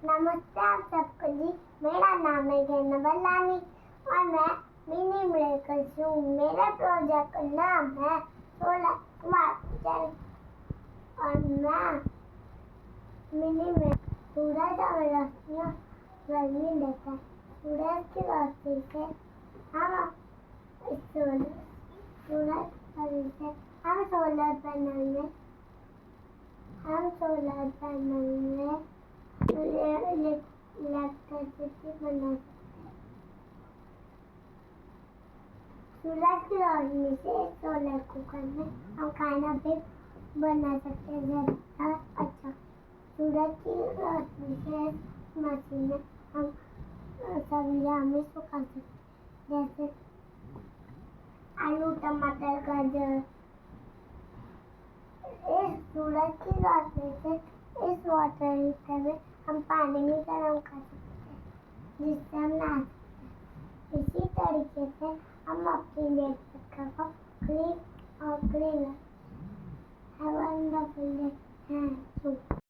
नमस्ते आप सबको जी। मेरा नाम है गैना बल्लानी और मैं मिनी मिरेकल्स हूँ। मेरे प्रोजेक्ट का नाम है सोलर स्मार्ट किचन और मैं मिनी में सूरज और रोशनी गर्मी देता है। सूरज की रोशनी से हम सोलर पैनल में इलेक्ट्रिसिटी बना सकते हैं। सूरज की रोशनी से सोलर कुकर में हम खाना भी बना सकते हैं ज़्यादा अच्छा। सूरज की रोशनी से मशीन में हम सब्जियां भी सुखा सकते हैं, जैसे आलू, टमाटर, गाजर। इस सूरज की रोशनी से इस वाटर हीटर में हम पानी भी गर्म कर सकते हैं, जिससे हम नहा सकते हैं। इसी तरीके से हम अपनी नेचर को क्लीन और cleaner. Have a wonderful day. Thank you.